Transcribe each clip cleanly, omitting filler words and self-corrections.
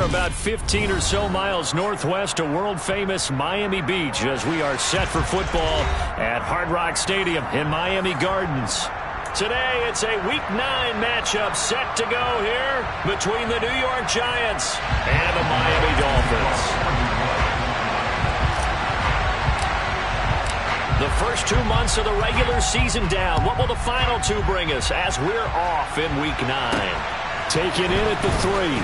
are about 15 or so miles northwest of world-famous Miami Beach as we are set for football at Hard Rock Stadium in Miami Gardens. Today, it's a Week 9 matchup set to go here between the New York Giants and the Miami Dolphins. The first 2 months of the regular season down. What will the final 2 bring us as we're off in Week 9? Taken in at the 3.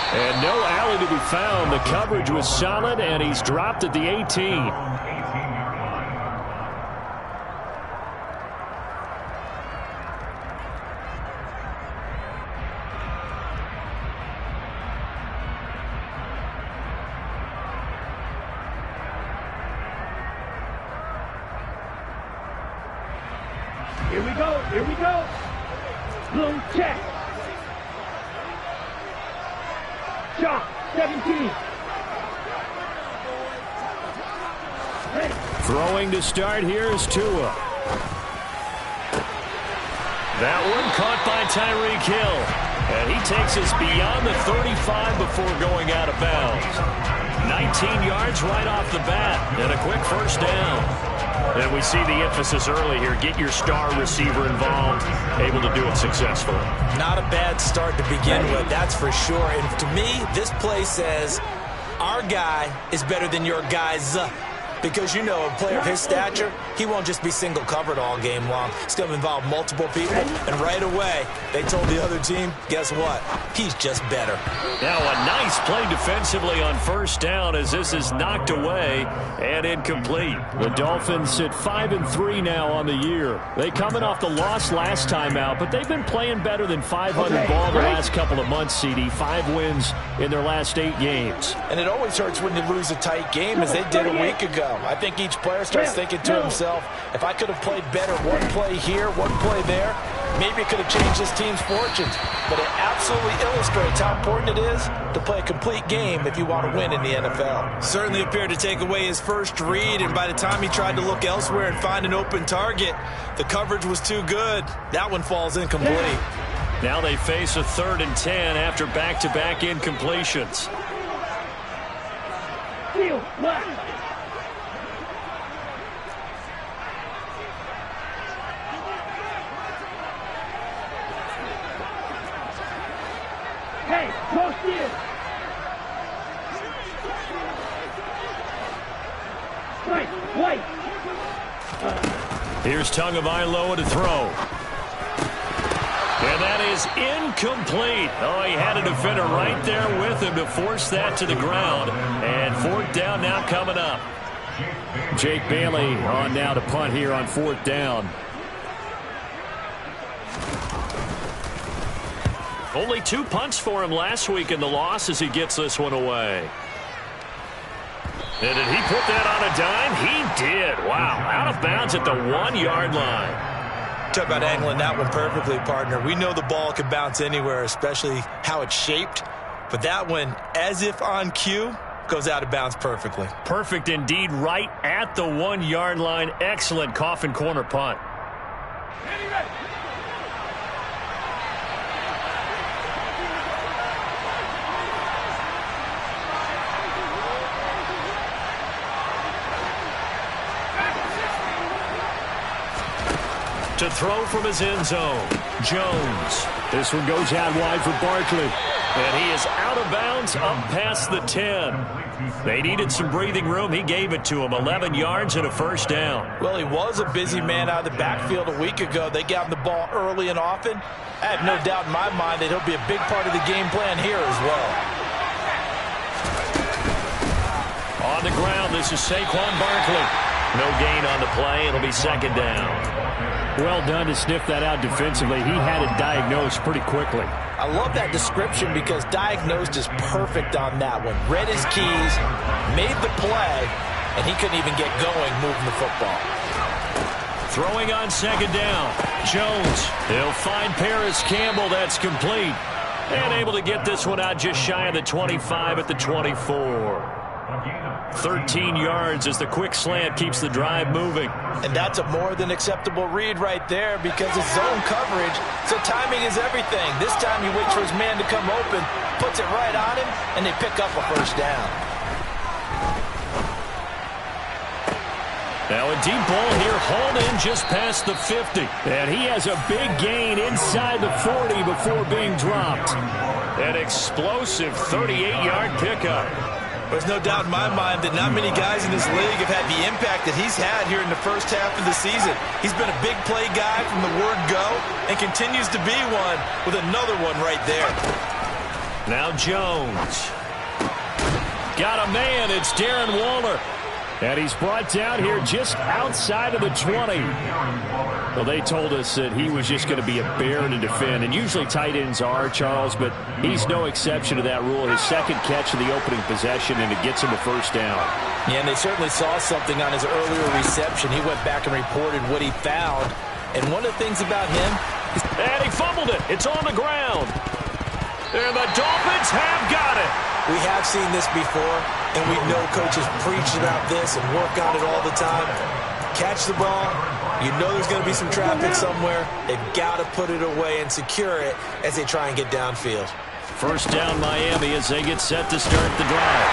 And no alley to be found. The coverage was solid, and he's dropped at the 18. Here we go, here we go. Blue check. Shot, 17. Hey. Throwing to start here is Tua. That one caught by Tyreek Hill. And he takes us beyond the 35 before going out of bounds. 19 yards right off the bat and a quick first down. And we see the emphasis early here. Get your star receiver involved, able to do it successfully. Not a bad start to begin with, that's for sure. And to me, this play says our guy is better than your guys. Because, you know, a player of his stature, he won't just be single covered all game long. It's going to involve multiple people. And right away, they told the other team, guess what? He's just better. Now a nice play defensively on first down as this is knocked away and incomplete. The Dolphins sit 5-3 now on the year. They coming off the loss last time out, but they've been playing better than 500 ball the last couple of months, CD. 5 wins in their last 8 games. And it always hurts when you lose a tight game, as they did a week ago. I think each player starts thinking to himself, if I could have played better one play here, one play there, maybe it could have changed this team's fortunes. But it absolutely illustrates how important it is to play a complete game if you want to win in the NFL. Certainly appeared to take away his first read, and by the time he tried to look elsewhere and find an open target, the coverage was too good. That one falls incomplete. Now they face a 3rd and 10 after back-to-back incompletions. Hey, post here. White. Here's Tagovailoa to throw. And that is incomplete. Oh, he had a defender right there with him to force that to the ground. And 4th down now coming up. Jake Bailey on now to punt here on 4th down. Only 2 punts for him last week in the loss as he gets this one away. And did he put that on a dime? He did. Wow, out of bounds at the 1-yard line. Talk about angling that one perfectly, partner. We know the ball can bounce anywhere, especially how it's shaped. But that one, as if on cue, goes out of bounds perfectly. Perfect indeed, right at the 1-yard line. Excellent coffin corner punt. To throw from his end zone, Jones. This one goes out wide for Barkley. And he is out of bounds up past the 10. They needed some breathing room. He gave it to him. 11 yards and a first down. Well, he was a busy man out of the backfield a week ago. They got him the ball early and often. I have no doubt in my mind that he'll be a big part of the game plan here as well. On the ground, this is Saquon Barkley. No gain on the play. It'll be 2nd down. Well done to sniff that out defensively. He had it diagnosed pretty quickly. I love that description because diagnosed is perfect on that one. Read his keys, made the play, and he couldn't even get going moving the football. Throwing on 2nd down. Jones. He'll find Paris Campbell. That's complete. And able to get this one out just shy of the 25 at the 24. 13 yards as the quick slant keeps the drive moving. And that's a more than acceptable read right there because it's zone coverage, so timing is everything. This time he waits for his man to come open, puts it right on him, and they pick up a first down. Now a deep ball here, hauled in just past the 50. And he has a big gain inside the 40 before being dropped. An explosive 38-yard pickup. There's no doubt in my mind that not many guys in this league have had the impact that he's had here in the first half of the season. He's been a big play guy from the word go and continues to be one with another one right there. Now Jones. Got a man. It's Darren Waller. And he's brought down here just outside of the 20. Well, they told us that he was just going to be a bear to defend. And usually tight ends are, Charles, but he's no exception to that rule. His second catch of the opening possession, and it gets him a first down. Yeah, and they certainly saw something on his earlier reception. He went back and reported what he found. And one of the things about him... And he fumbled it. It's on the ground. And the Dolphins have got it. We have seen this before, and we know coaches preach about this and work on it all the time. Catch the ball. You know there's going to be some traffic somewhere. They've got to put it away and secure it as they try and get downfield. First down Miami as they get set to start the drive.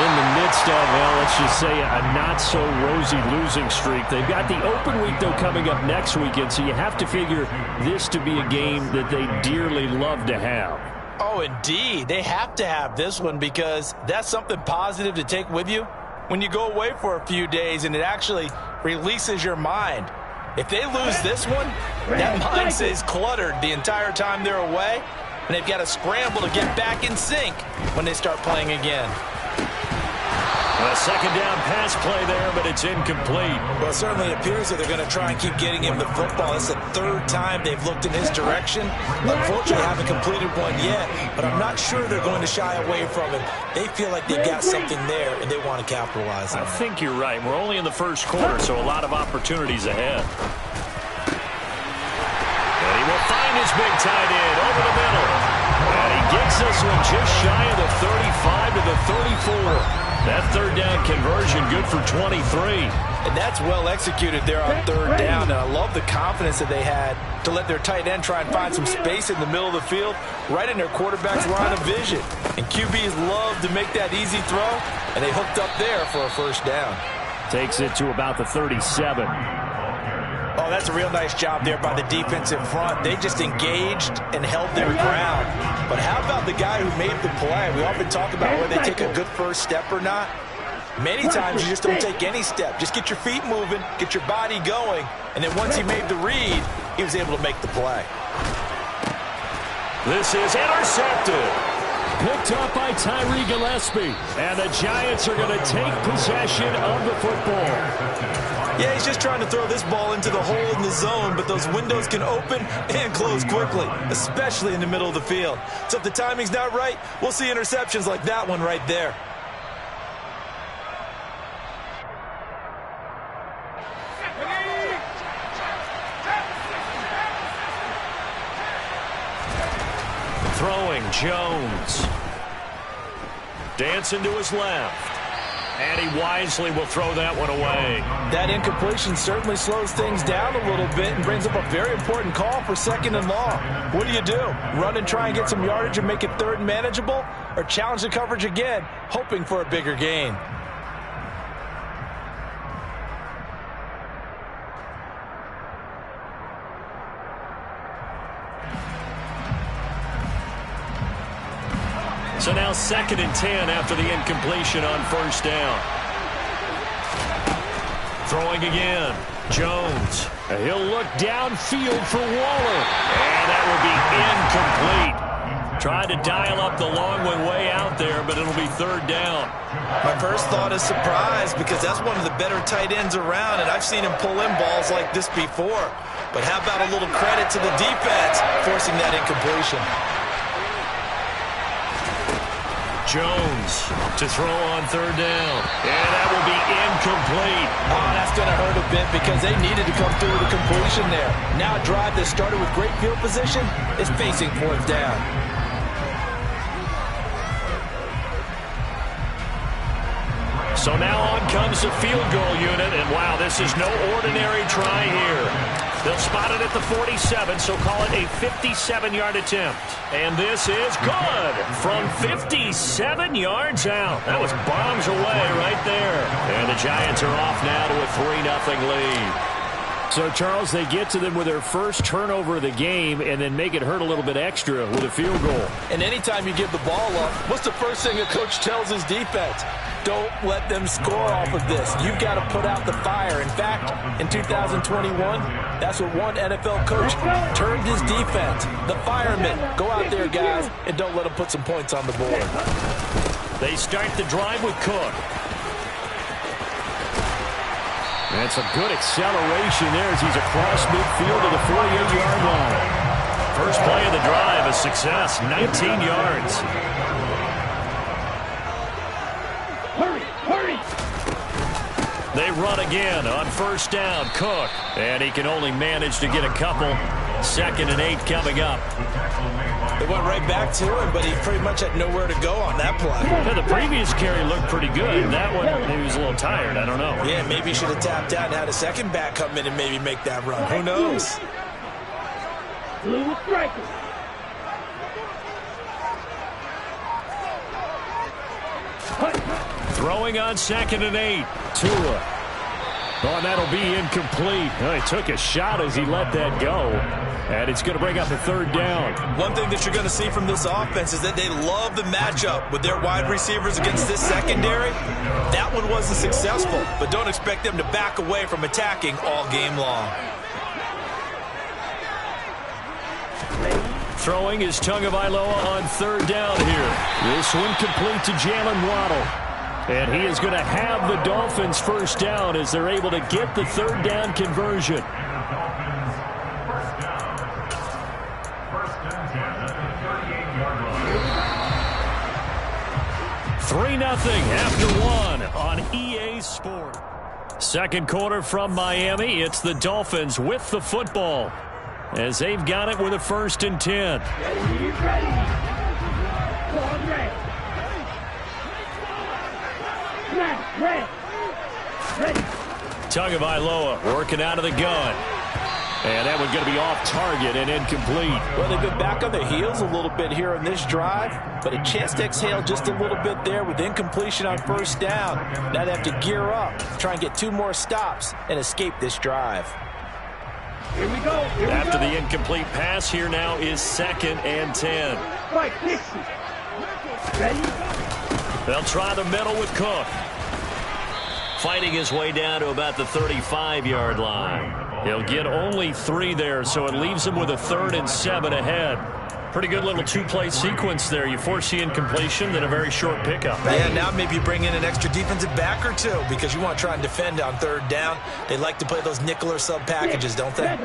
In the midst of, well, let's just say a not-so-rosy losing streak. They've got the open week, though, coming up next weekend, so you have to figure this to be a game that they dearly love to have. Oh, indeed. They have to have this one because that's something positive to take with you when you go away for a few days, and it actually releases your mind. If they lose this one, that mind stays cluttered the entire time they're away, and they've got to scramble to get back in sync when they start playing again. A second down pass play there, but it's incomplete. Well, it certainly appears that they're going to try and keep getting him the football. It's the third time they've looked in his direction. Unfortunately, they haven't completed one yet, but I'm not sure they're going to shy away from him. They feel like they've got something there, and they want to capitalize on it. I think you're right. We're only in the first quarter, so a lot of opportunities ahead. And he will find his big tight end over the middle. And he gets this one just shy of the 35 to the 34. That third down conversion good for 23. And that's well executed there on third down. And I love the confidence that they had to let their tight end try and find some space in the middle of the field, right in their quarterback's line of vision. And QBs love to make that easy throw, and they hooked up there for a first down. Takes it to about the 37. Oh, that's a real nice job there by the defensive front. They just engaged and held their ground. But how about the guy who made the play? We often talk about whether they take a good first step or not. Many times you just don't take any step. Just get your feet moving, get your body going, and then once he made the read, he was able to make the play. This is intercepted. Picked up by Tyree Gillespie. And the Giants are going to take possession of the football. Yeah, he's just trying to throw this ball into the hole in the zone, but those windows can open and close quickly, especially in the middle of the field. So if the timing's not right, we'll see interceptions like that one right there. Throwing Jones. Dancing to his left. And he wisely will throw that one away. That incompletion certainly slows things down a little bit and brings up a very important call for second and long. What do? Run and try and get some yardage and make it third and manageable? Or challenge the coverage again, hoping for a bigger gain? So now 2nd and 10 after the incompletion on first down. Throwing again. Jones. He'll look downfield for Waller. And that will be incomplete. Tried to dial up the long one way out there, but it'll be third down. My first thought is surprise because that's one of the better tight ends around, and I've seen him pull in balls like this before. But how about a little credit to the defense forcing that incompletion? Jones to throw on third down. And that will be incomplete. Oh, that's going to hurt a bit because they needed to come through with a completion there. Now a drive that started with great field position is facing fourth down. So now on comes the field goal unit, and wow, this is no ordinary try here. They'll spot it at the 47, so call it a 57-yard attempt. And this is good from 57 yards out. That was bombs away right there. And the Giants are off now to a 3-0 lead. So, Charles, they get to them with their first turnover of the game and then make it hurt a little bit extra with a field goal. And anytime you give the ball up, what's the first thing a coach tells his defense? Don't let them score off of this. You've got to put out the fire. In fact, in 2021, that's what one NFL coach termed his defense. The firemen. Go out there, guys, and don't let them put some points on the board. They start the drive with Cook. That's a good acceleration there as he's across midfield to the 48-yard line. First play of the drive, a success, 19 yards. Hurry! They run again on first down, Cook. And he can only manage to get a couple. 2nd and 8 coming up. They went right back to him, but he pretty much had nowhere to go on that play. Yeah, the previous carry looked pretty good. That one, he was a little tired. I don't know. Yeah, maybe he should have tapped out and had a second back come in and maybe make that run. Who knows? Blue striker. Throwing on 2nd and 8. Tua. Oh, and that'll be incomplete. Oh, he took a shot as he let that go. And it's going to bring up a 3rd down. One thing that you're going to see from this offense is that they love the matchup with their wide receivers against this secondary. That one wasn't successful, but don't expect them to back away from attacking all game long. Throwing is Tagovailoa on 3rd down here. This one complete to Jalen Waddle. And he is going to have the Dolphins first down as they're able to get the 3rd down conversion. 3-0 after 1 on EA Sport. Second quarter from Miami. It's the Dolphins with the football as they've got it with a 1st and 10. Ready. Tagovailoa working out of the gun. And that one's going to be off target and incomplete. Well, they've been back on their heels a little bit here in this drive, but a chance to exhale just a little bit there with incompletion on first down. Now they have to gear up, try and get 2 more stops, and escape this drive. Here we go. After the incomplete pass, here now is 2nd and 10. Right, ready? They'll try the middle with Cook. Fighting his way down to about the 35-yard line. He'll get only 3 there, so it leaves him with a 3rd and 7 ahead. Pretty good little 2-play sequence there. You force the incompletion, then a very short pickup. Yeah, now maybe you bring in an extra defensive back or 2 because you want to try and defend on 3rd down. They like to play those nickel or sub packages, don't they?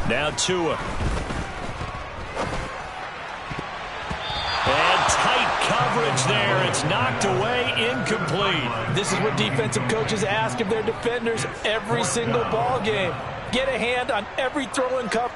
Now Tua. And tight coverage there. It's knocked away, incomplete. This is what defensive coaches ask of their defenders every single ball game. Get a hand on every throw and cover.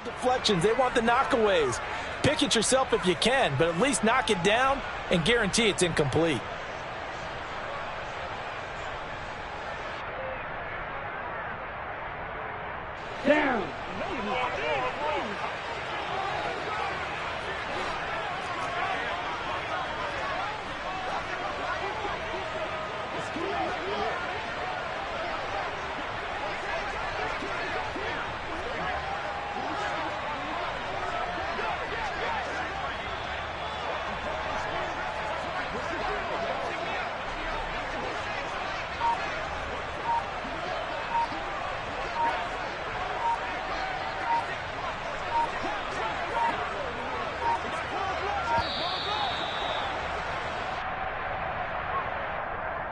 deflections. They want the knockaways. Pick it yourself if you can, but at least knock it down and guarantee it's incomplete. Down.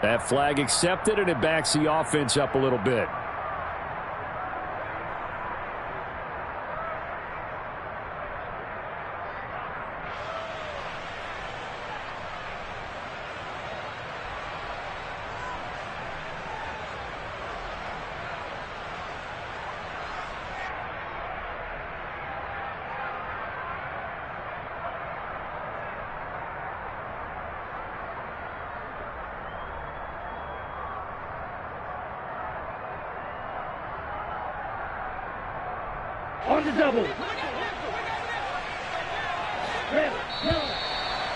That flag accepted, and it backs the offense up a little bit. On the double.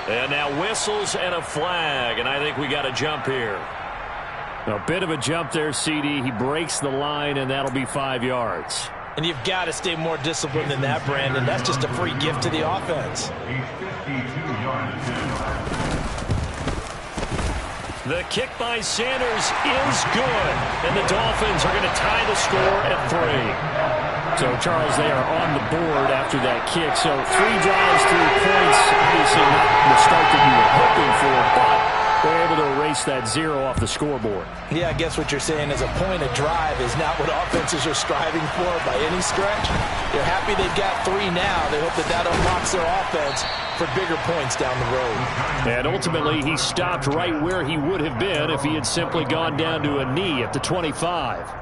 And now whistles and a flag, and I think we got a jump here. A bit of a jump there, CD. He breaks the line, and that'll be 5 yards. And you've got to stay more disciplined than that, Brandon. That's just a free gift to the offense. The kick by Sanders is good, and the Dolphins are going to tie the score at 3. So, Charles, they are on the board after that kick. So, 3 drives, 3 points. Obviously not the start that you were hoping for, but they're able to erase that 0 off the scoreboard. Yeah, I guess what you're saying is a point a drive is not what offenses are striving for by any stretch. They're happy they've got 3 now. They hope that that unlocks their offense for bigger points down the road. And ultimately, he stopped right where he would have been if he had simply gone down to a knee at the 25.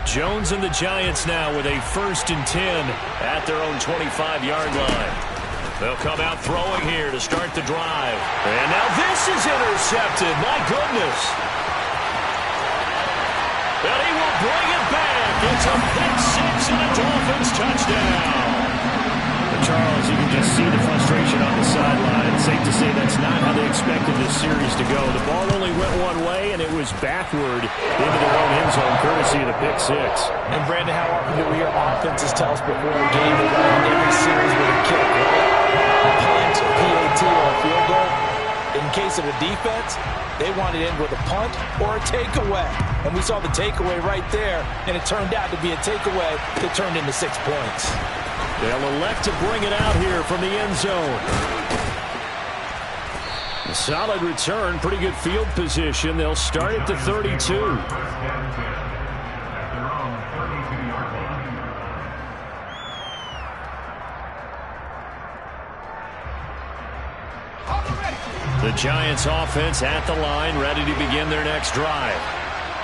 Jones and the Giants now with a 1st and 10 at their own 25-yard line. They'll come out throwing here to start the drive. And now this is intercepted. My goodness. And he will bring it back. It's a pick 6 and a Dolphins touchdown. Charles, you can just see the frustration on the sideline. It's safe to say that's not how they expected this series to go. The ball only went one way, and it was backward into their own end zone, courtesy of the pick 6. And, Brandon, how often do we hear offenses tell us before a game they want to end every series with a kick, right? A punt, a PAT, or a field goal. In case of a defense, they want it in with a punt or a takeaway. And we saw the takeaway right there, and it turned out to be a takeaway that turned into 6 points. They'll elect to bring it out here from the end zone. A solid return, pretty good field position. They'll start at the 32. The Giants offense at the line, ready to begin their next drive.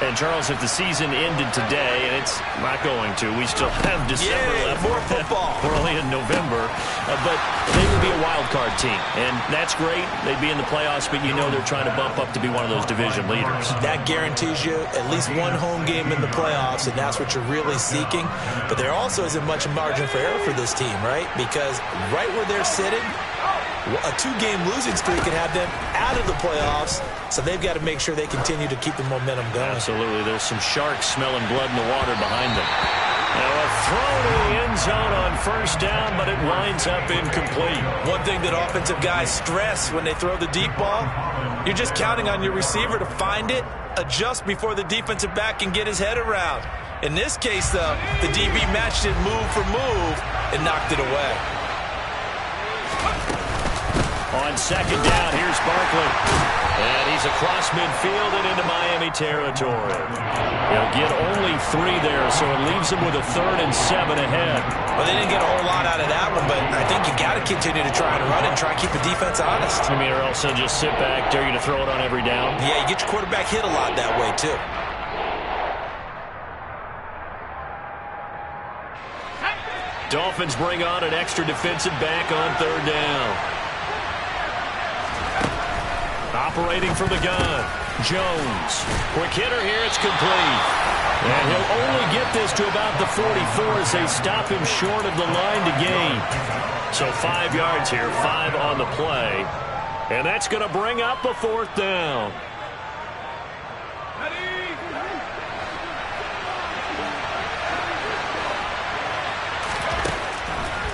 And, Charles, if the season ended today, and it's not going to, we still have December left. More football. We're only in November. But they would be a wild card team. And that's great. They'd be in the playoffs, but you know they're trying to bump up to be one of those division leaders. That guarantees you at least one home game in the playoffs, and that's what you're really seeking. But there also isn't much margin for error for this team, right? Because right where they're sitting, a 2-game losing streak could have them out of the playoffs, so they've got to make sure they continue to keep the momentum going. Absolutely. There's some sharks smelling blood in the water behind them. Now a throw to the end zone on 1st down, but it winds up incomplete. One thing that offensive guys stress when they throw the deep ball, you're just counting on your receiver to find it, adjust before the defensive back can get his head around. In this case, though, the DB matched it move for move and knocked it away. On 2nd down, here's Barkley. And he's across midfield and into Miami territory. They'll get only 3 there, so it leaves them with a 3rd and 7 ahead. Well, they didn't get a whole lot out of that one, but I think you got to continue to try and run and try and keep the defense honest. I mean, or else they'll just sit back, dare you to throw it on every down. Yeah, you get your quarterback hit a lot that way, too. Dolphins bring on an extra defensive back on 3rd down. Operating from the gun, Jones. Quick hitter here, it's complete. And he'll only get this to about the 44 as they stop him short of the line to gain. So 5 yards here, 5 on the play. And that's going to bring up a 4th down.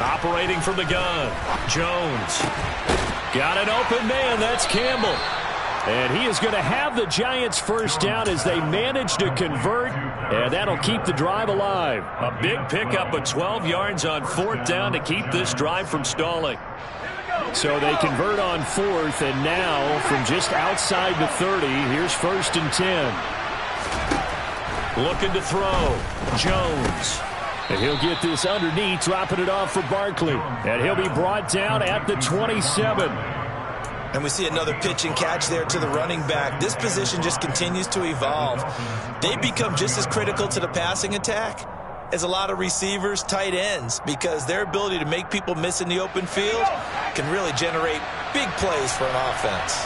Operating from the gun, Jones. Got an open man, that's Campbell. And he is going to have the Giants' 1st down as they manage to convert, and that'll keep the drive alive. A big pickup of 12 yards on 4th down to keep this drive from stalling. So they convert on 4th, and now from just outside the 30, here's 1st and 10. Looking to throw, Jones. And he'll get this underneath, dropping it off for Barkley. And he'll be brought down at the 27. And we see another pitch and catch there to the running back. This position just continues to evolve. They become just as critical to the passing attack as a lot of receivers, tight ends, because their ability to make people miss in the open field can really generate big plays for an offense.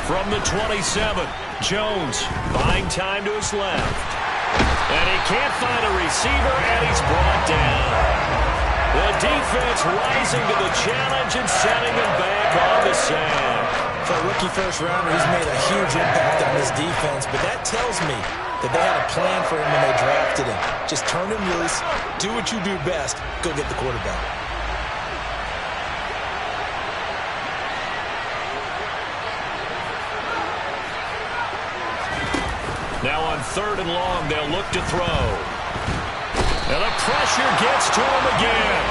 From the 27, Jones buying time to his left. And he can't find a receiver, and he's brought down. The defense rising to the challenge and sending him back on the sand. For a rookie first-rounder, he's made a huge impact on this defense, but that tells me that they had a plan for him when they drafted him. Just turn him loose, do what you do best, go get the quarterback. Now on 3rd and long, they'll look to throw. And the pressure gets to him again.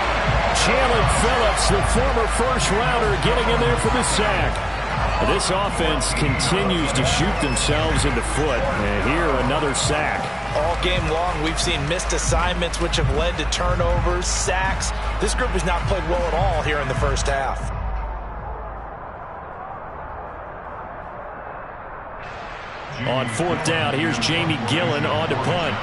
Jalen Phillips, the former first-rounder, getting in there for the sack. This offense continues to shoot themselves in the foot. And here, another sack. All game long, we've seen missed assignments, which have led to turnovers, sacks. This group has not played well at all here in the 1st half. On 4th down, here's Jamie Gillen on to punt.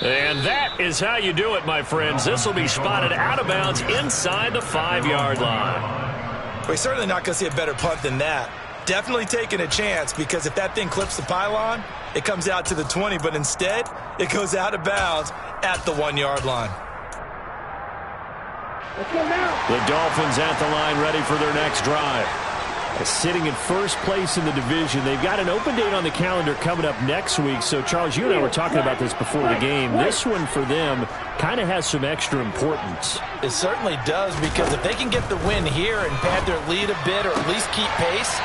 And that is how you do it, my friends. This will be spotted out of bounds inside the 5-yard line. We're certainly not going to see a better punt than that. Definitely taking a chance, because if that thing clips the pylon, it comes out to the 20, but instead, it goes out of bounds at the 1-yard line. The Dolphins at the line, ready for their next drive. Sitting in 1st place in the division. They've got an open date on the calendar coming up next week. So, Charles, you and I were talking about this before the game. This one for them kind of has some extra importance. It certainly does, because if they can get the win here and pad their lead a bit, or at least keep pace,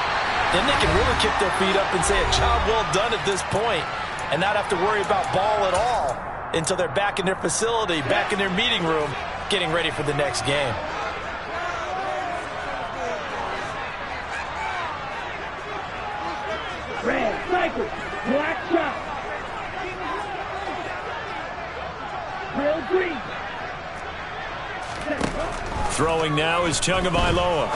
then they can really kick their feet up and say a job well done at this point, and not have to worry about ball at all until they're back in their facility, back in their meeting room, getting ready for the next game. Red, cycle, black shot. Real green. Throwing now is Tagovailoa.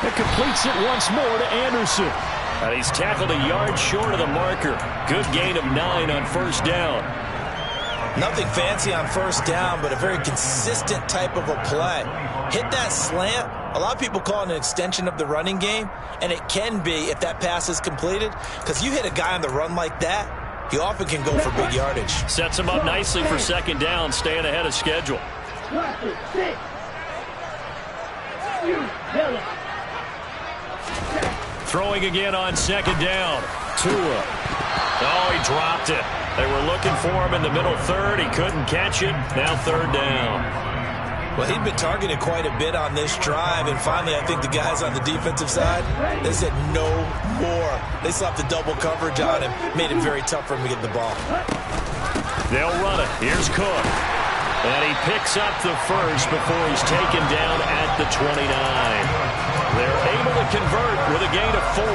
It completes it once more to Anderson. And he's tackled a yard short of the marker. Good gain of 9 on 1st down. Nothing fancy on 1st down, but a very consistent type of a play. Hit that slant. A lot of people call it an extension of the running game, and it can be if that pass is completed, because you hit a guy on the run like that, he often can go for big yardage. Sets him up nicely for 2nd down, staying ahead of schedule. Throwing again on 2nd down. Tua. Oh, he dropped it. They were looking for him in the middle 3rd. He couldn't catch it. Now 3rd down. Well, he'd been targeted quite a bit on this drive, and finally I think the guys on the defensive side, they said no more. They slapped the double coverage on him, made it very tough for him to get the ball. They'll run it. Here's Cook. And he picks up the 1st before he's taken down at the 29. They're able to convert with a gain of 4.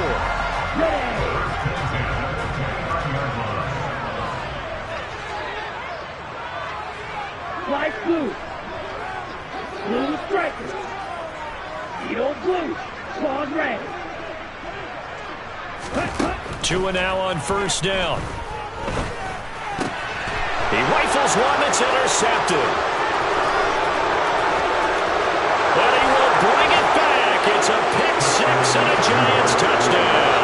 Light blue. Blue 2 and now on first down. He rifles one that's intercepted. But he will bring it back. It's a pick six and a Giants touchdown.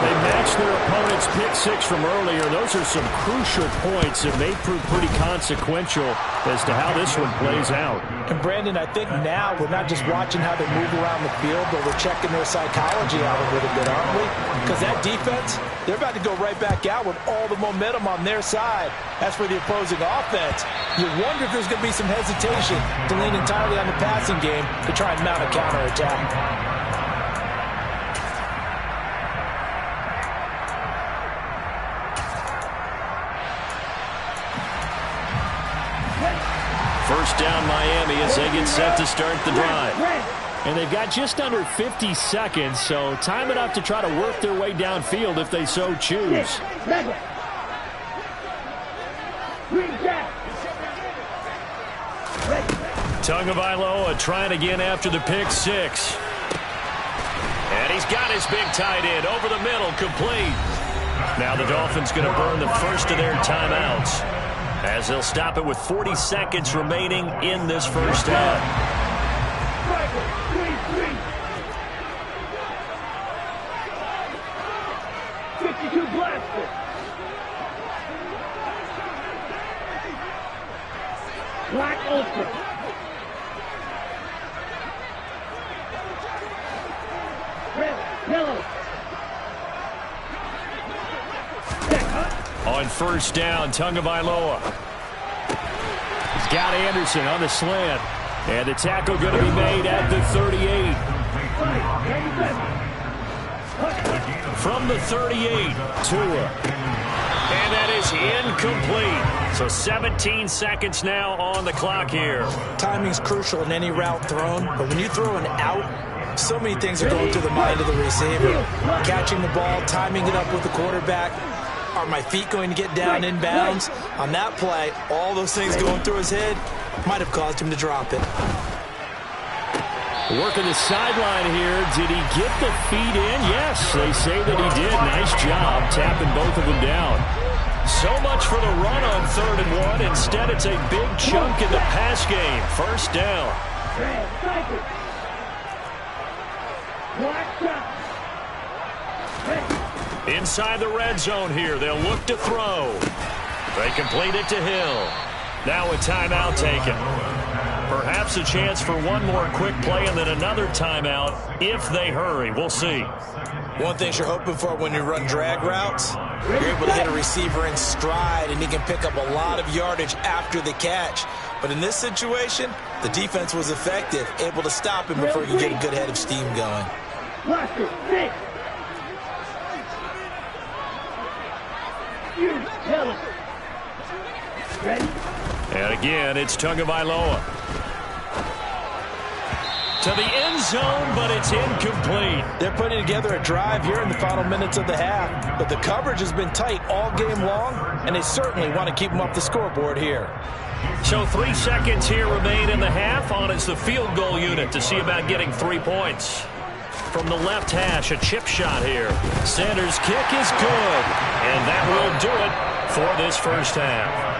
They matched their opponent's pick six from earlier. Those are some crucial points that may prove pretty consequential as to how this one plays out. And Brandon, I think now we're not just watching how they move around the field, but we're checking their psychology out a little bit, aren't we? Because that defense, they're about to go right back out with all the momentum on their side. As for the opposing offense, you wonder if there's going to be some hesitation to lean entirely on the passing game to try and mount a counterattack. First down Miami as they get set to start the drive. And they've got just under 50 seconds, so time enough to try to work their way downfield if they so choose. Tagovailoa trying again after the pick six. And he's got his big tight end over the middle, complete. Now the Dolphins going to burn the first of their timeouts, as they'll stop it with 40 seconds remaining in this first half. 52 blaster. Black Ultra. Red, yellow. On first down, Tagovailoa. He's got Anderson on the slant. And the tackle going to be made at the 38. From the 38, Tua. And that is incomplete. So 17 seconds now on the clock here. Timing's crucial in any route thrown, but when you throw an out, so many things are going through the mind of the receiver. Catching the ball, timing it up with the quarterback. Are my feet going to get down in bounds? On that play, all those things going through his head might have caused him to drop it. Working the sideline here. Did he get the feet in? Yes, they say that he did. Nice job tapping both of them down. So much for the run on 3rd and 1. Instead, it's a big chunk in the pass game. First down. Inside the red zone here. They'll look to throw. They complete it to Hill. Now a timeout taken. Perhaps a chance for one more quick play and then another timeout if they hurry. We'll see. One thing you're hoping for when you run drag routes, you're able to hit a receiver in stride, and he can pick up a lot of yardage after the catch. But in this situation, the defense was effective, able to stop him before he could get a good head of steam going. And again, it's Tagovailoa. To the end zone, but it's incomplete. They're putting together a drive here in the final minutes of the half, but the coverage has been tight all game long, and they certainly want to keep them up the scoreboard here. So 3 seconds here remain in the half. On is the field goal unit to see about getting 3 points. From the left hash, a chip shot here. Sanders' kick is good, and that will do it for this first half.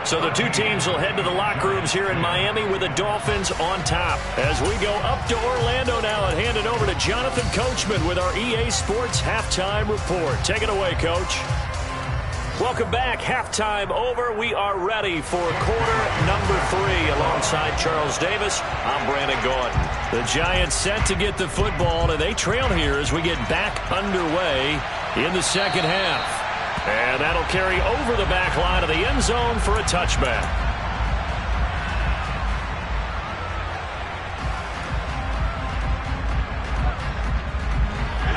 So the two teams will head to the locker rooms here in Miami with the Dolphins on top. As we go up to Orlando now and hand it over to Jonathan Coachman with our EA Sports Halftime Report. Take it away, Coach. Welcome back. Halftime over. We are ready for quarter number 3 alongside Charles Davis. I'm Brandon Gordon. The Giants set to get the football, and they trail here as we get back underway in the second half. And that'll carry over the back line of the end zone for a touchback.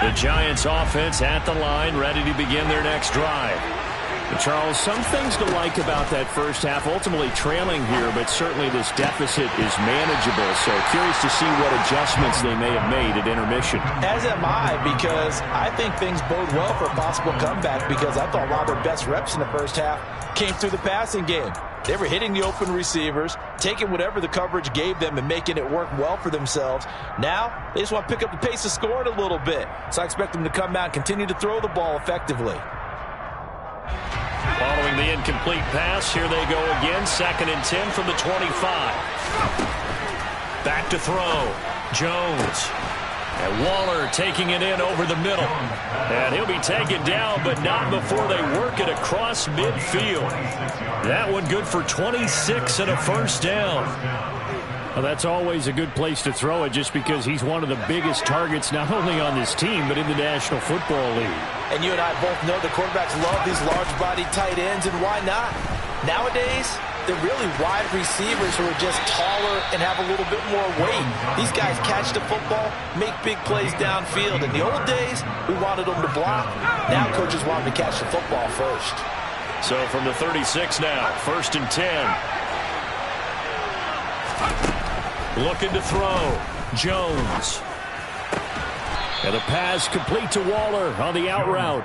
The Giants offense at the line, ready to begin their next drive. Charles, some things to like about that first half. Ultimately trailing here, but certainly this deficit is manageable. So curious to see what adjustments they may have made at intermission. As am I, because I think things bode well for a possible comeback, because I thought a lot of their best reps in the first half came through the passing game. They were hitting the open receivers, taking whatever the coverage gave them and making it work well for themselves. Now, they just want to pick up the pace of scoring a little bit. So I expect them to come out and continue to throw the ball effectively. Following the incomplete pass, here they go again. 2nd and 10 from the 25. Back to throw. Jones. And Waller taking it in over the middle. And he'll be taken down, but not before they work it across midfield. That one good for 26 and a first down. Well, that's always a good place to throw it, just because he's one of the biggest targets not only on this team but in the National Football League. And you and I both know the quarterbacks love these large-bodied tight ends, and why not? Nowadays, they're really wide receivers who are just taller and have a little bit more weight. These guys catch the football, make big plays downfield. In the old days, we wanted them to block. Now coaches want them to catch the football first. So from the 36 now, 1st and 10. Looking to throw. Jones. And the pass complete to Waller on the out route.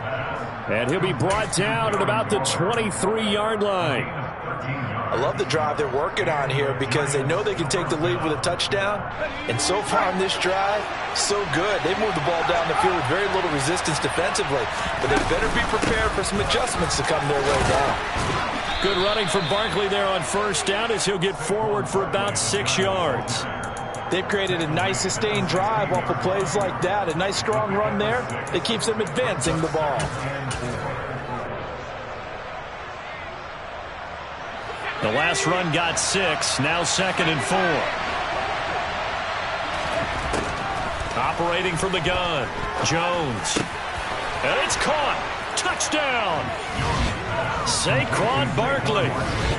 And he'll be brought down at about the 23-yard line. I love the drive they're working on here, because they know they can take the lead with a touchdown. And so far on this drive, so good. They've moved the ball down the field with very little resistance defensively. But they better be prepared for some adjustments to come their way now. Good running from Barkley there on 1st down, as he'll get forward for about 6 yards. They've created a nice sustained drive off of plays like that. A nice strong run there that keeps them advancing the ball. The last run got 6. Now 2nd and 4. Operating from the gun. Jones. And it's caught. Touchdown. Saquon Barkley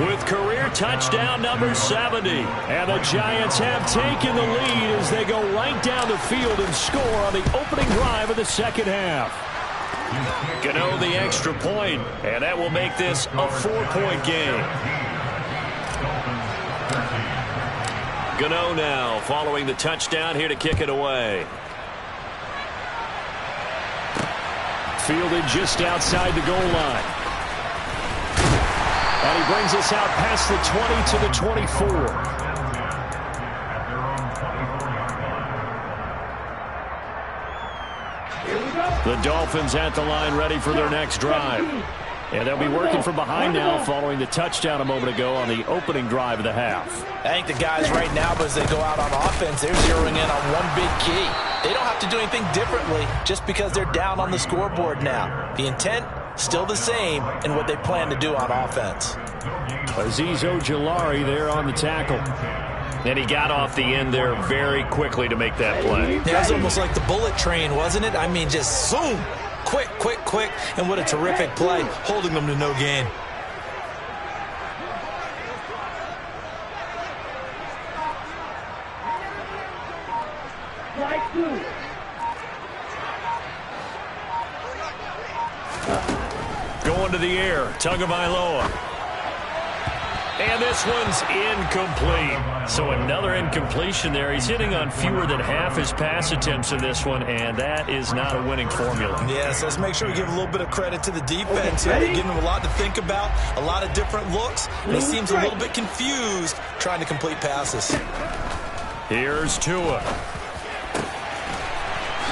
with career touchdown number 70. And the Giants have taken the lead as they go right down the field and score on the opening drive of the second half. Gano the extra point, and that will make this a 4-point game. Gano now following the touchdown, here to kick it away. Fielded just outside the goal line. And he brings us out past the 20 to the 24. The Dolphins at the line, ready for their next drive. And they'll be working from behind now following the touchdown a moment ago on the opening drive of the half. I think the guys right now, as they go out on offense, they're zeroing in on one big key. They don't have to do anything differently just because they're down on the scoreboard now. The intent, still the same in what they plan to do on offense. Azeez Ojulari there on the tackle. And he got off the end there very quickly to make that play. Yeah, it was almost like the bullet train, wasn't it? I mean, just zoom. Quick, quick, quick. And what a terrific play, holding them to no gain. Going to the air, Tagovailoa. And this one's incomplete. So another incompletion there. He's hitting on fewer than half his pass attempts in this one, and that is not a winning formula. Yes, let's make sure we give a little bit of credit to the defense here. They're giving him a lot to think about, a lot of different looks, and he seems a little bit confused trying to complete passes. Here's Tua.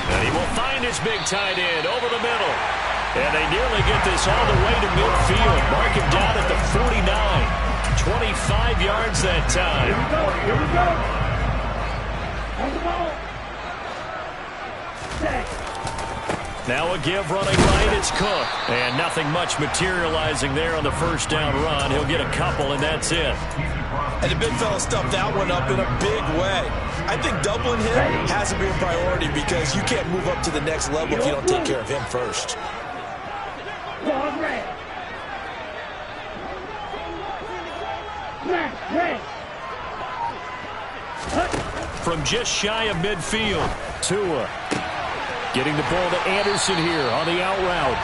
And he will find his big tight end over the middle. And they nearly get this all the way to midfield. Mark him down at the 49. 25 yards that time. Here we go. Here we go. On the ball. Set. Now a give running right. It's Cook. And nothing much materializing there on the first down run. He'll get a couple, and that's it. And the big fella stuffed that one up in a big way. I think doubling him has to be a priority, because you can't move up to the next level if you don't take care of him first. Ball red. Red. From just shy of midfield, Tua getting the ball to Anderson here on the out route.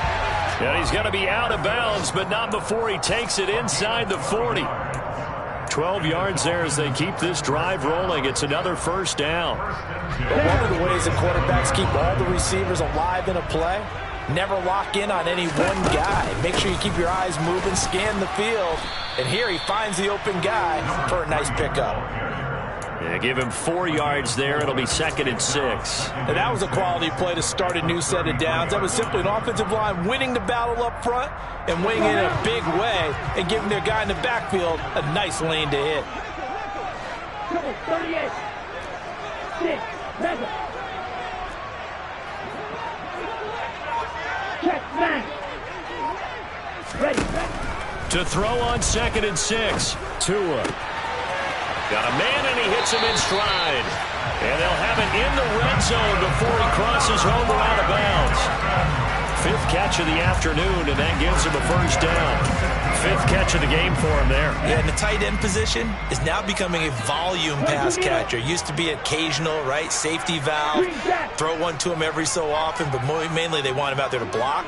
And he's going to be out of bounds, but not before he takes it inside the 40. 12 yards there as they keep this drive rolling. It's another first down. But one of the ways that quarterbacks keep all the receivers alive in a play, never lock in on any one guy. Make sure you keep your eyes moving, scan the field. And here he finds the open guy for a nice pickup. Yeah, give him 4 yards there. It'll be 2nd and 6. And that was a quality play to start a new set of downs. That was simply an offensive line winning the battle up front and winning in a big way and giving their guy in the backfield a nice lane to hit. 38. 6. Mega. Check 9. Ready. To throw on 2nd and 6. Tua. Got a man, and he hits him in stride. And they'll have it in the red zone before he crosses home or out of bounds. 5th catch of the afternoon, and that gives him a first down. 5th catch of the game for him there. Yeah, and the tight end position is now becoming a volume pass catcher. Used to be occasional, right? Safety valve. Throw one to him every so often, but mainly they want him out there to block.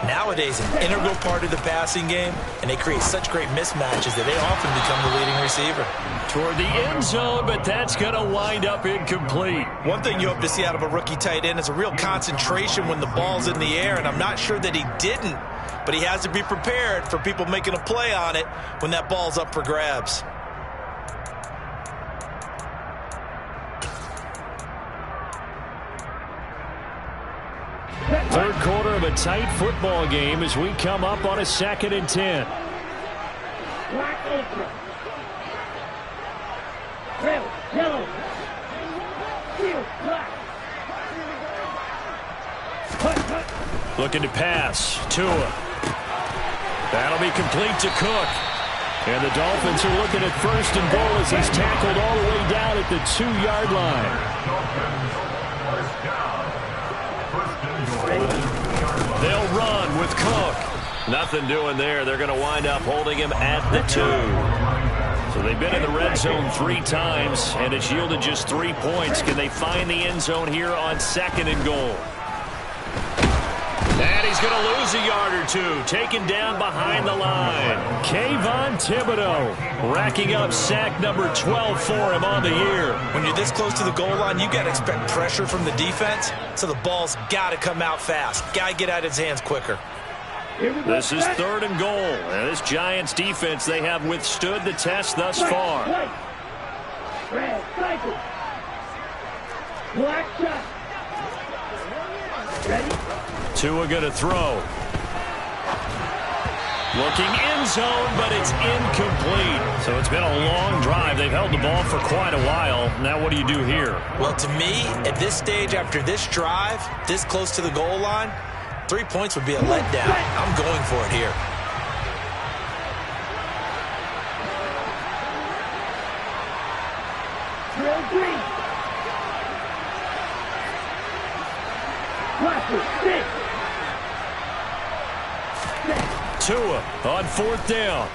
Nowadays, an integral part of the passing game, and they create such great mismatches that they often become the leading receiver. Toward the end zone, but that's going to wind up incomplete. One thing you hope to see out of a rookie tight end is a real concentration when the ball's in the air, and I'm not sure that he didn't, but he has to be prepared for people making a play on it when that ball's up for grabs. Third quarter of a tight football game as we come up on a 2nd and 10. Black apron. Red, yellow. Field, black. Cut. Looking to pass. Tua. That'll be complete to Cook. And the Dolphins are looking at 1st and goal as he's tackled all the way down at the 2-yard line. They'll run with Cook. Nothing doing there. They're going to wind up holding him at the 2. So they've been in the red zone 3 times, and it's yielded just 3 points. Can they find the end zone here on 2nd and goal? And he's going to lose a yard or 2. Taken down behind the line. Kayvon Thibodeau racking up sack number 12 for him on the year. When you're this close to the goal line, you got to expect pressure from the defense, so the ball's got to come out fast. Got to get out of his hands quicker. This is 3rd and goal. And this Giants defense, they have withstood the test thus far. Red, cycle. Black shot. Ready? Tua going to throw. Looking end zone, but it's incomplete. So it's been a long drive. They've held the ball for quite a while. Now what do you do here? Well, to me, at this stage, after this drive, this close to the goal line, 3 points would be a letdown. I'm going for it here. Drill 3. Black 6. Tua on 4th down.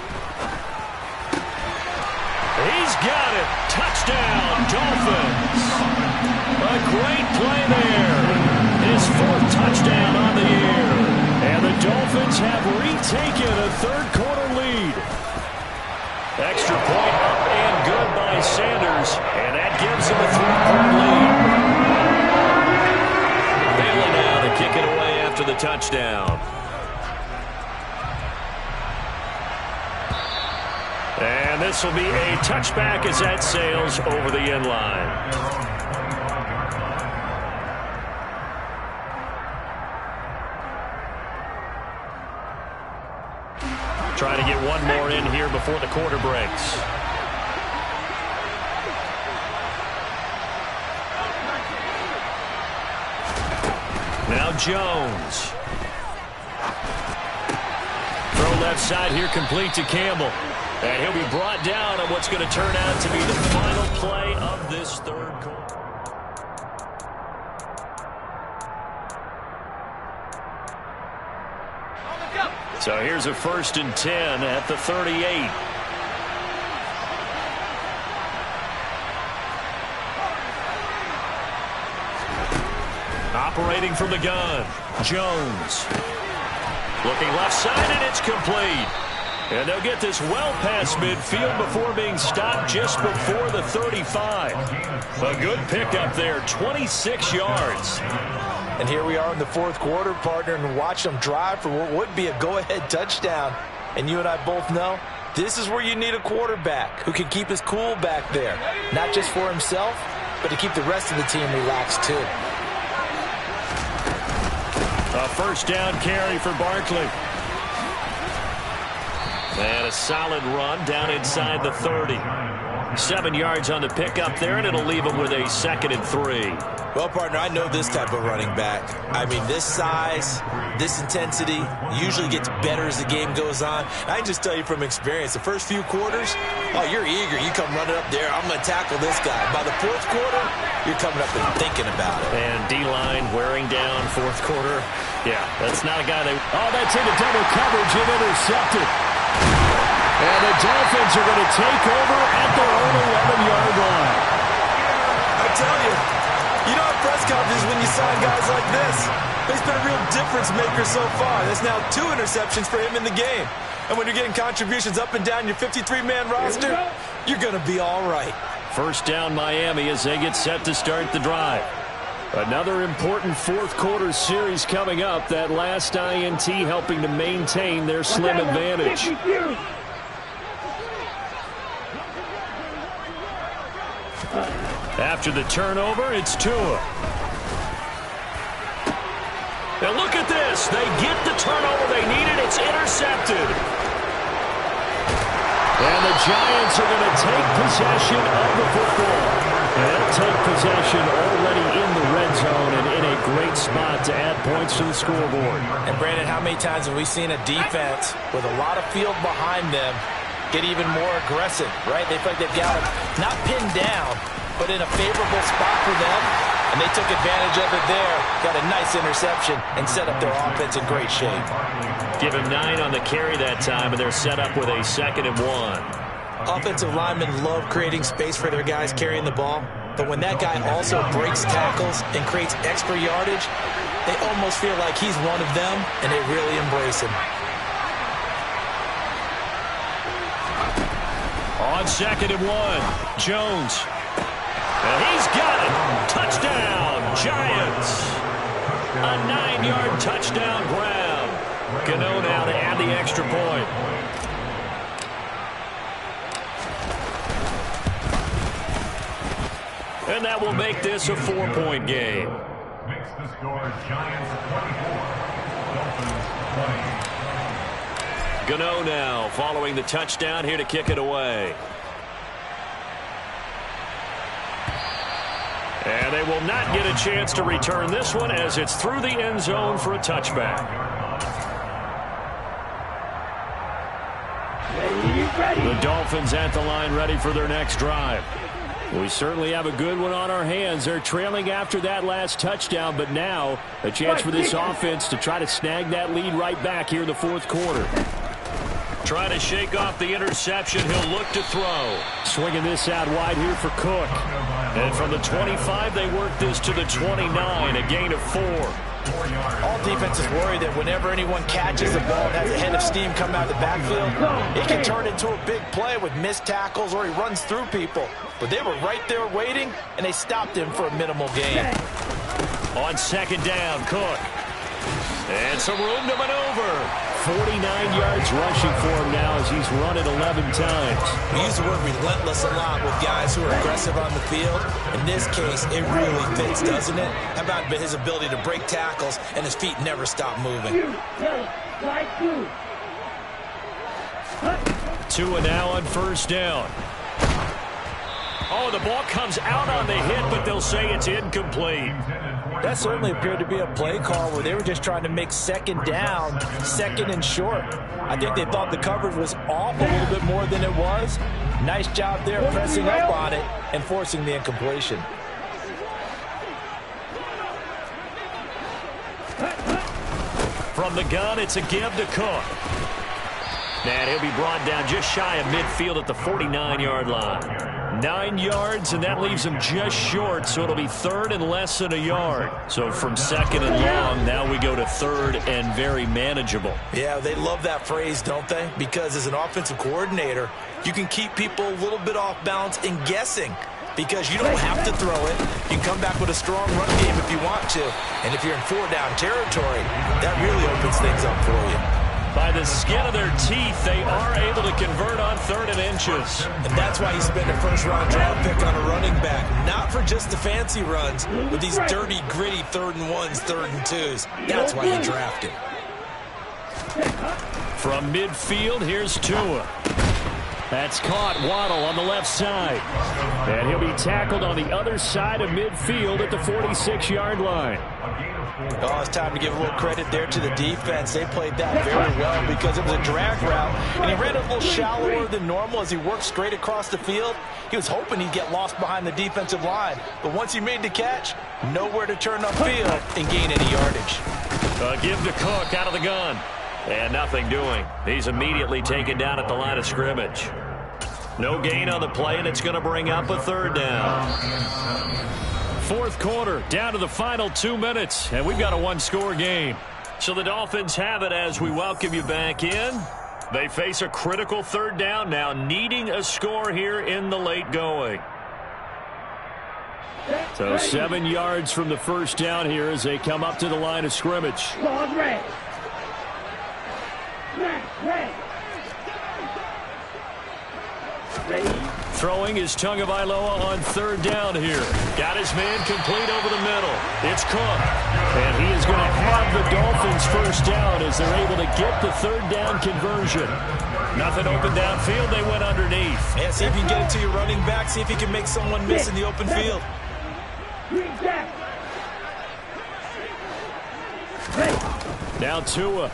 He's got it. Touchdown, Dolphins. A great play there. His 4th touchdown on the year. And the Dolphins have retaken a 3rd quarter lead. Extra point up and good by Sanders. And that gives him a 3-point lead. Bailey now to kick it away after the touchdown. And this will be a touchback as that sails over the end line. Trying to get one more in here before the quarter breaks. Now Jones. Throw left side here, complete to Campbell. And he'll be brought down on what's going to turn out to be the final play of this 3rd quarter. So here's a 1st and 10 at the 38. Operating from the gun, Jones. Looking left side, and it's complete. And they'll get this well past midfield before being stopped just before the 35. A good pickup there, 26 yards. And here we are in the fourth quarter, partner, and watch them drive for what would be a go-ahead touchdown. And you and I both know this is where you need a quarterback who can keep his cool back there. Not just for himself, but to keep the rest of the team relaxed too. A first down carry for Barkley. And a solid run down inside the 30. 7 yards on the pickup there, and it'll leave him with a 2nd and 3. Well, partner, I know this type of running back. I mean, this size, this intensity usually gets better as the game goes on. I can just tell you from experience, the first few quarters, oh, you're eager. You come running up there, I'm going to tackle this guy. By the fourth quarter, you're coming up and thinking about it. And D-line wearing down fourth quarter. Yeah, that's not a guy they... Oh, that's into double coverage and intercepted. And the Dolphins are going to take over at their own 11-yard line. I tell you, you don't have press conferences when you sign guys like this. He's been a real difference maker so far. There's now 2 interceptions for him in the game. And when you're getting contributions up and down your 53-man roster, you're going to be all right. First down Miami as they get set to start the drive. Another important fourth quarter series coming up. That last INT helping to maintain their slim advantage. After the turnover, it's Tua. Now look at this. They get the turnover they needed. It's intercepted. And the Giants are going to take possession of the football. And they'll take possession already in the red zone and in a great spot to add points to the scoreboard. And Brandon, how many times have we seen a defense with a lot of field behind them get even more aggressive, right? They feel like they've got them not pinned down, but in a favorable spot for them, and they took advantage of it there, got a nice interception, and set up their offense in great shape. Give him 9 on the carry that time, and they're set up with a 2nd and 1. Offensive linemen love creating space for their guys carrying the ball, but when that guy also breaks tackles and creates extra yardage, they almost feel like he's one of them, and they really embrace him. On 2nd and 1, Jones. And he's got it. Touchdown, Giants. A 9-yard touchdown grab. Gano now to add the extra point. And that will make this a 4-point game. Makes the score Giants 24, Dolphins 20. Gano now following the touchdown here to kick it away. And they will not get a chance to return this one as it's through the end zone for a touchback. The Dolphins at the line ready for their next drive. We certainly have a good one on our hands. They're trailing after that last touchdown, but now a chance for this offense to try to snag that lead right back here in the fourth quarter. Trying to shake off the interception. He'll look to throw. Swinging this out wide here for Cook. And from the 25, they work this to the 29, a gain of 4. All defenses worry that whenever anyone catches the ball and has a head of steam come out of the backfield, it can turn into a big play with missed tackles or he runs through people. But they were right there waiting, and they stopped him for a minimal gain. On 2nd down, Cook. And some room to maneuver. 49 yards rushing for him now as he's run it 11 times. We use the word relentless a lot with guys who are aggressive on the field. In this case, it really fits, doesn't it? How about his ability to break tackles and his feet never stop moving? Tua now on 1st down. Oh, the ball comes out on the hit, but they'll say it's incomplete. That certainly appeared to be a play call where they were just trying to make 2nd down, 2nd and short. I think they thought the coverage was off a little bit more than it was. Nice job there pressing up on it and forcing the incompletion. From the gun, it's a give to Cook. And he'll be brought down just shy of midfield at the 49-yard line. 9 yards, and that leaves him just short, so it'll be 3rd and less than a yard. So from 2nd and long, now we go to 3rd and very manageable. Yeah, they love that phrase, don't they? Because as an offensive coordinator, you can keep people a little bit off balance and guessing because you don't have to throw it. You can come back with a strong run game if you want to. And if you're in 4-down territory, that really opens things up for you. By the skin of their teeth, they are able to convert on 3rd and inches. And that's why you spend a first-round draft pick on a running back. Not for just the fancy runs, but these dirty, gritty 3rd and 1s, 3rd and 2s. That's why you draft him. From midfield, here's Tua. That's caught. Waddle on the left side. And he'll be tackled on the other side of midfield at the 46-yard line. Oh, it's time to give a little credit there to the defense. They played that very well because it was a drag route, and he ran a little shallower than normal as he worked straight across the field. He was hoping he'd get lost behind the defensive line, but once he made the catch, nowhere to turn upfield and gain any yardage. Give to Cook out of the gun. And nothing doing. He's immediately taken down at the line of scrimmage. No gain on the play, and it's going to bring up a 3rd down. 4th quarter, down to the final 2 minutes, and we've got a 1-score game. So the Dolphins have it as we welcome you back in. They face a critical 3rd down now, needing a score here in the late going. So 7 yards from the first down here as they come up to the line of scrimmage. Throwing is Tagovailoa on 3rd down here. Got his man complete over the middle. It's Cook. And he is going to have the Dolphins first down as they're able to get the 3rd down conversion. Nothing open downfield. They went underneath. Yeah, see if you can get it to your running back. See if you can make someone miss in the open field. Now Tua.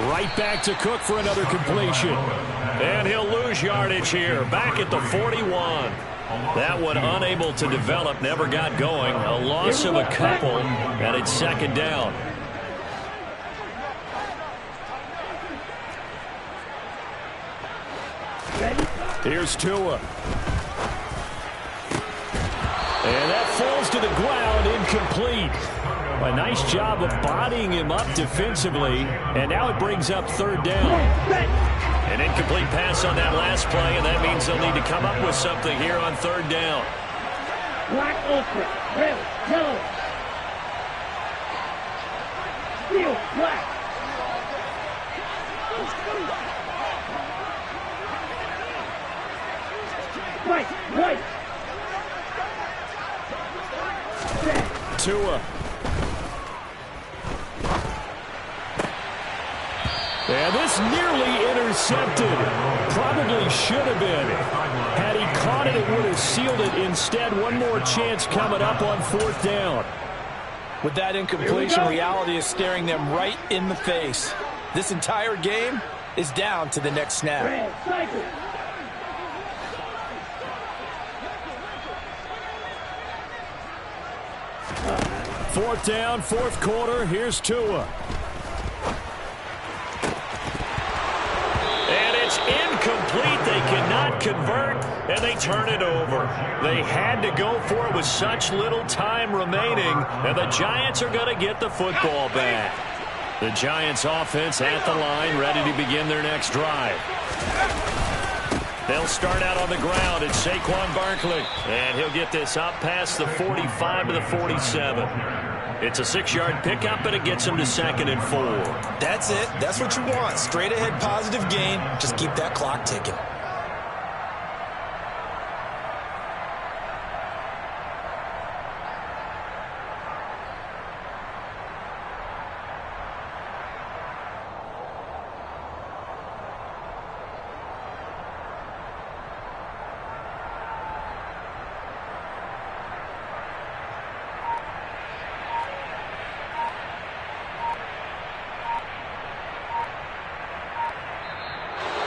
Right back to Cook for another completion. And he'll lose yardage here. Back at the 41. That one unable to develop, never got going. A loss of a couple, and it's 2nd down. Here's Tua. And that falls to the ground, incomplete. A nice job of bodying him up defensively, and now it brings up 3rd down. An incomplete pass on that last play, and that means they'll need to come up with something here on 3rd down. Black ultra, red, yellow. Steel, black. White. Tua. And this nearly intercepted. Probably should have been. Had he caught it, it would have sealed it. Instead, one more chance coming up on 4th down. With that incompletion, reality is staring them right in the face. This entire game is down to the next snap. Fourth down, 4th quarter. Here's Tua. And it's incomplete. They cannot convert, and they turn it over. They had to go for it with such little time remaining, and the Giants are going to get the football back. The Giants offense at the line, ready to begin their next drive. They'll start out on the ground. It's Saquon Barkley. And he'll get this up past the 45 to the 47. It's a 6-yard pickup, and it gets him to 2nd and 4. That's it. That's what you want. Straight ahead positive gain. Just keep that clock ticking.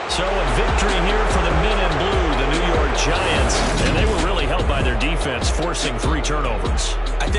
So a victory here for the men in blue, the New York Giants. And they were really helped by their defense, forcing 3 turnovers. I think